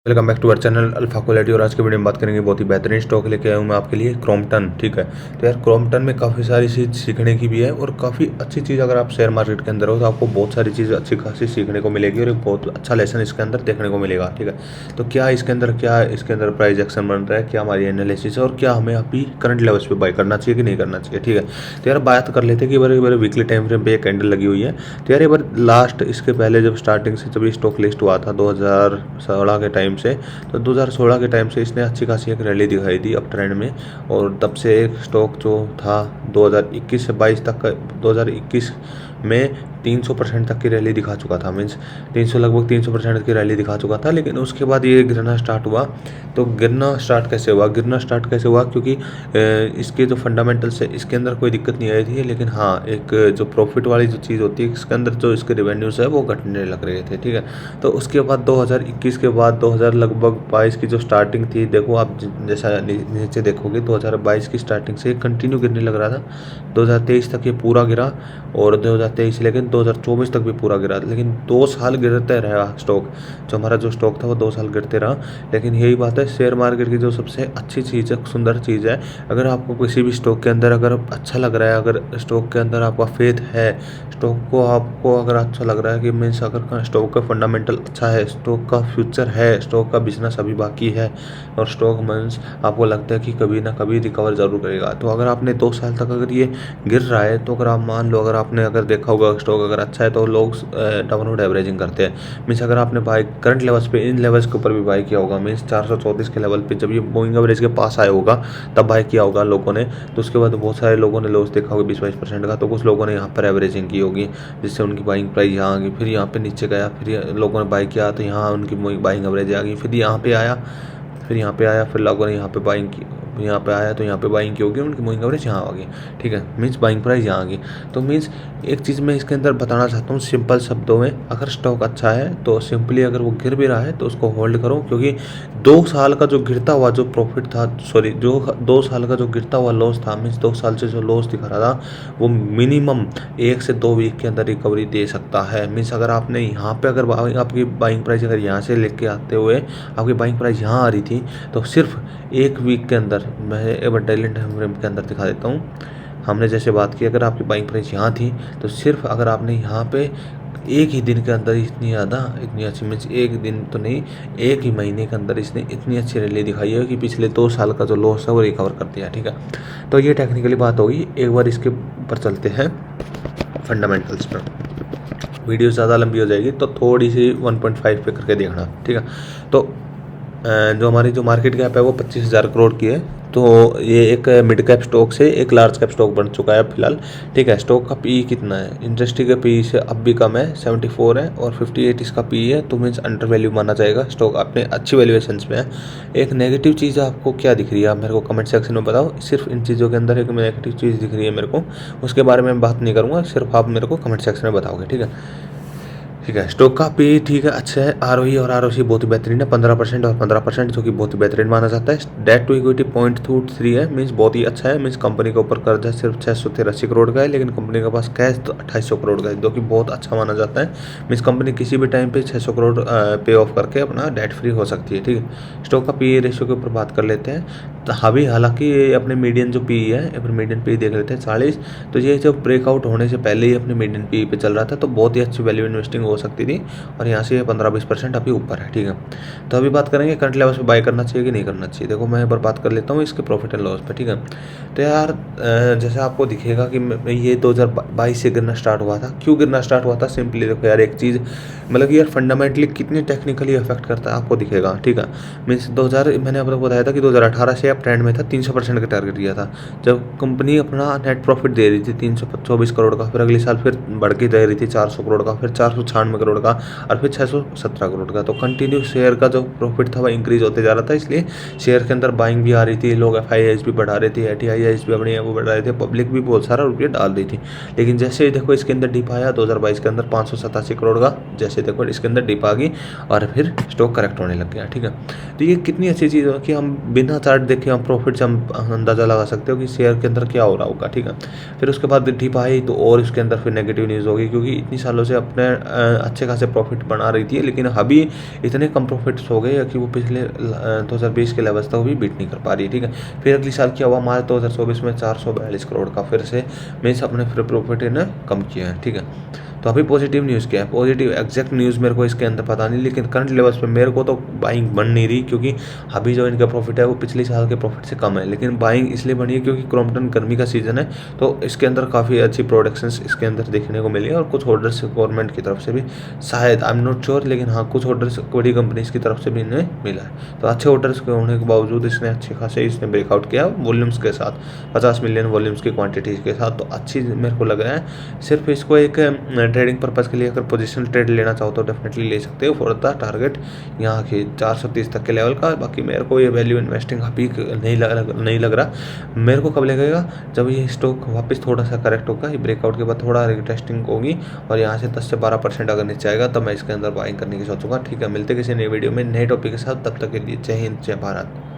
Welcome back to our channel alpha quality. और आज के वीडियो में बात करेंगे बहुत ही बेहतरीन स्टॉक लेके आया हूँ मैं आपके लिए, क्रॉम्पटन। ठीक है, तो यार क्रॉम्पटन में काफ़ी सारी चीज़ सीखने की भी है और काफ़ी अच्छी चीज़, अगर आप शेयर मार्केट के अंदर हो तो आपको बहुत सारी चीज़ अच्छी खासी सीखने को मिलेगी और एक बहुत अच्छा लेसन इसके अंदर देखने को मिलेगा। ठीक है, तो क्या इसके अंदर प्राइस एक्शन बन रहा है, क्या हमारी एनालिसिस है और क्या हमें अभी करंट लेवल्स पे बाय करना चाहिए कि नहीं करना चाहिए। ठीक है, तो यार बात कर लेते हैं कि बार वीकली टाइम फ्रेम पे एक कैंडल लगी हुई है। तो यार एक बार लास्ट इसके पहले जब स्टार्टिंग से जब स्टॉक लिस्ट हुआ था 2016 के टाइम से, तो 2016 के टाइम से इसने अच्छी खासी एक रैली दिखाई दी अप ट्रेंड में। और तब से एक स्टॉक जो था 2021 से 22 तक का, 2021 में 300% तक की रैली दिखा चुका था। मीन्स 300 लगभग 300% की रैली दिखा चुका था। लेकिन उसके बाद ये गिरना स्टार्ट हुआ। तो गिरना स्टार्ट कैसे हुआ क्योंकि इसके जो फंडामेंटल्स है इसके अंदर कोई दिक्कत नहीं आई थी। लेकिन हाँ, एक जो प्रॉफिट वाली जो चीज़ होती है इसके अंदर जो इसके रेवेन्यूज़ है वो घटने लग रहे थे। ठीक है, तो उसके बाद 2021 के बाद 2000 लगभग 22 की जो स्टार्टिंग थी, देखो आप जैसा नीचे देखोगे 2022 की स्टार्टिंग से कंटिन्यू गिरने लग रहा था। 2023 तक ये पूरा गिरा और 2023 लेकिन 2024 तक भी पूरा गिरा। लेकिन 2 साल गिरते रहा स्टॉक, जो हमारा जो स्टॉक था वो 2 साल गिरते रहा। लेकिन यही बात है शेयर मार्केट की जो सबसे अच्छी चीज़ है, सुंदर चीज़ है, अगर आपको किसी भी स्टॉक के अंदर अगर अच्छा लग रहा है, अगर स्टॉक के अंदर आपका फेथ है, स्टॉक को आपको अगर अच्छा लग रहा है कि मीन्स अगर स्टॉक का फंडामेंटल अच्छा है, स्टॉक का फ्यूचर है, स्टॉक का बिजनेस अभी बाकी है और स्टॉक मीन्स आपको लगता है कि कभी ना कभी रिकवर जरूर करेगा, तो अगर आपने 2 साल तक अगर ये गिर रहा है तो अगर आप मान लो, अगर आपने अगर देखा होगा स्टॉक अगर अच्छा है तो लोग डाउनवर्ड एवरेजिंग करते हैं। मीन्स अगर आपने बाई करंट लेवल्स पे, इन लेवल्स के ऊपर भी बाई किया होगा, मीन्स 434 के लेवल पे जब ये मूविंग एवरेज के पास आया होगा तब बाई किया होगा लोगों ने, तो उसके बाद बहुत सारे लोगों ने लॉस देखा होगा 20-22% का, तो कुछ लोगों ने यहाँ पर एवरेजिंग की होगी जिससे उनकी बाइंग प्राइस यहाँ आ गई। फिर यहाँ पे नीचे गया, फिर लोगों ने बाई किया तो यहाँ उनकी बाइंग एवरेज आ गई। फिर यहाँ पे आया, फिर लोगों ने यहाँ पे बाइंग की, यहाँ पे आया तो यहाँ पे बाइंग की होगी, उनकी मूविंग एवरेज यहाँ आ गई। ठीक है, मीन्स बाइंग प्राइस यहाँ आ गई। तो मीन्स एक चीज़ मैं इसके अंदर बताना चाहता हूँ सिंपल शब्दों में, अगर स्टॉक अच्छा है तो सिंपली अगर वो गिर भी रहा है तो उसको होल्ड करो, क्योंकि 2 साल का जो गिरता हुआ जो प्रॉफिट था, सॉरी जो 2 साल का जो गिरता हुआ लॉस था, मीन्स 2 साल से जो लॉस दिखा रहा था वो मिनिमम 1 से 2 वीक के अंदर रिकवरी दे सकता है। मीन्स अगर आपने यहाँ पे अगर आपकी बाइंग प्राइस अगर यहाँ से लेके आते हुए आपकी बाइंग प्राइस यहाँ आ रही थी, तो सिर्फ 1 वीक के अंदर, मैं एक बार डेली टाइम फ्रेम के अंदर दिखा देता हूँ। हमने जैसे बात की, अगर आपकी बाइंग प्राइस यहाँ थी तो सिर्फ अगर आपने यहाँ पे एक ही दिन के अंदर इतनी अच्छी, मीन्स एक दिन तो नहीं, एक ही महीने के अंदर इसने इतनी अच्छी रैली दिखाई है कि पिछले 2 साल का जो लॉस है वो रिकवर कर दिया। ठीक है, तो ये टेक्निकली बात होगी। एक बार इसके ऊपर चलते हैं फंडामेंटल्स पर, वीडियो ज़्यादा लंबी हो जाएगी तो थोड़ी सी 1.5 पे करके देखना। ठीक है, तो जो हमारी जो मार्केट कैप है वो 25,000 करोड़ की है। तो ये एक मिड कैप स्टॉक से एक लार्ज कैप स्टॉक बन चुका है फिलहाल। ठीक है, स्टॉक का पी कितना है, इंडस्ट्री के पी से अब भी कम है, 74 है और 58 इसका पी है, तो मीन्स अंडर वैल्यू माना जाएगा। स्टॉक अपने अच्छी वैल्यूएशंस में है। एक नेगेटिव चीज़ आपको क्या दिख रही है, आप मेरे को कमेंट सेक्शन में बताओ। सिर्फ इन चीज़ों के अंदर एक नेगेटिव चीज़ दिख रही है मेरे को, उसके बारे में बात नहीं करूँगा, सिर्फ आप मेरे को कमेंट सेक्शन में बताओगे। ठीक है, स्टॉक का पी ठीक है, अच्छा है। आरओई और आरओसी बहुत ही बेहतरीन है, 15% और 15%, जो कि बहुत ही बेहतरीन माना जाता है। डेट टू इक्विटी 0.23 है, मीन्स बहुत ही अच्छा है। मीन्स कंपनी के ऊपर कर्जा सिर्फ 683 करोड़ का है, लेकिन कंपनी के पास कैश तो 2800 करोड़ का है, जो कि बहुत अच्छा माना जाता है। मीन्स कंपनी किसी भी टाइम पे 600 करोड़ पे ऑफ करके अपना डेट फ्री हो सकती है। ठीक है, स्टॉक का पी रेशियो के ऊपर बात कर लेते हैं। तो अभी हालांकि ये अपने मीडियन जो पी है, अपने मीडियन पी देख लेते हैं 40। तो ये जब ब्रेकआउट होने से पहले ही अपने मीडियन पी पे चल रहा था, तो बहुत ही अच्छी वैल्यू इन्वेस्टिंग हो सकती थी और यहाँ से 15-20% अभी ऊपर है। ठीक है, तो अभी बात करेंगे करंट लेवल्स पे बाय करना चाहिए कि नहीं करना चाहिए। देखो मैं एक बार बात कर लेता हूँ इसके प्रॉफिट एंड लॉस पे। ठीक है, तो यार जैसे आपको दिखेगा कि ये 2022 से गिरना स्टार्ट हुआ था। क्यों गिरना स्टार्ट हुआ था, सिंपली देखो यार, एक चीज़ मतलब कि यार फंडामेंटली कितनी टेक्निकली अफेक्ट करता है आपको दिखेगा। ठीक है, मीन्स 2000 मैंने आपको बताया था कि 2018 से अब ट्रेंड में था, 300% का टारगेट दिया था। जब कंपनी अपना नेट प्रॉफिट दे रही थी 324 करोड़ का, फिर अगले साल फिर बढ़ के दे रही थी 400 करोड़ का, फिर 496 करोड़ का और फिर 617 करोड़ का। तो कंटिन्यू शेयर का जो प्रॉफिट था वह इंक्रीज होते जा रहा था, इसलिए शेयर के अंदर बाइंग भी आ रही थी, लोग FIIs भी बढ़ा रहे थे, ATIs भी अपने वो बढ़ा रहे थे, पब्लिक भी बहुत सारा रुपया डाल रही थी। लेकिन जैसे ही देखो इसके अंदर डिप आया 2022 के अंदर 587 करोड़ का, जैसे देखो इसके अंदर डिप आ गई और फिर स्टॉक करेक्ट होने लग गया। ठीक है, तो ये कितनी अच्छी चीज़ है कि हम बिना चार्ट देखे हम प्रॉफिट से हम अंदाज़ा लगा सकते हो कि शेयर के अंदर क्या हो रहा होगा। ठीक है, फिर उसके बाद डिप आई तो और इसके अंदर फिर नेगेटिव न्यूज़ होगी, क्योंकि इतनी सालों से अपने अच्छे खासे प्रॉफिट बना रही थी, लेकिन अभी इतने कम प्रॉफिट्स हो गए कि वो पिछले 2020 के लेवल्स तक भी बीट नहीं कर पा रही है, ठीक है। फिर अगले साल क्या हुआ, मार्च 2024 में 442 करोड़ का फिर से मीन्स अपने फिर प्रॉफिट इन्हें कम किया है, ठीक है। तो अभी पॉजिटिव न्यूज़ क्या है, पॉजिटिव एग्जैक्ट न्यूज़ मेरे को इसके अंदर पता नहीं, लेकिन करंट लेवल्स पे मेरे को तो बाइंग बन नहीं रही, क्योंकि अभी जो इनका प्रॉफिट है वो पिछले साल के प्रॉफिट से कम है। लेकिन बाइंग इसलिए बनी है क्योंकि क्रॉम्पटन गर्मी का सीजन है, तो इसके अंदर काफ़ी अच्छी प्रोडक्शंस इसके अंदर देखने को मिली है, और कुछ ऑर्डर्स गवर्नमेंट की तरफ से भी शायद, आई एम नॉट श्योर, लेकिन हाँ कुछ ऑर्डर्स बड़ी कंपनीज की तरफ से भी इन्हें मिला है। तो अच्छे ऑर्डर्स के होने के बावजूद इसने अच्छे खासे इसने ब्रेकआउट किया वॉल्यूम्स के साथ, 50 मिलियन वॉल्यूम्स की क्वांटिटी के साथ, तो अच्छी मेरे को लग रहा है। सिर्फ इसको एक ट्रेडिंग पर्पज़ के लिए अगर पोजीशन ट्रेड लेना चाहो तो डेफिनेटली ले सकते हो फॉर द टारगेट यहाँ के 430 तक के लेवल का। बाकी मेरे को ये वैल्यू इन्वेस्टिंग अभी नहीं लग रहा। मेरे को कब लगेगा, जब ये स्टॉक वापस थोड़ा सा करेक्ट होगा, ये ब्रेकआउट के बाद थोड़ा रिटेस्टिंग होगी और यहाँ से 10 से 12% अगर नीचे आएगा तब मैं इसके अंदर बाइंग करने की सोचूंगा, ठीक है। मिलते किसी नई वीडियो में नए टॉपिक के साथ, तब तक के लिए जय हिंद जय भारत।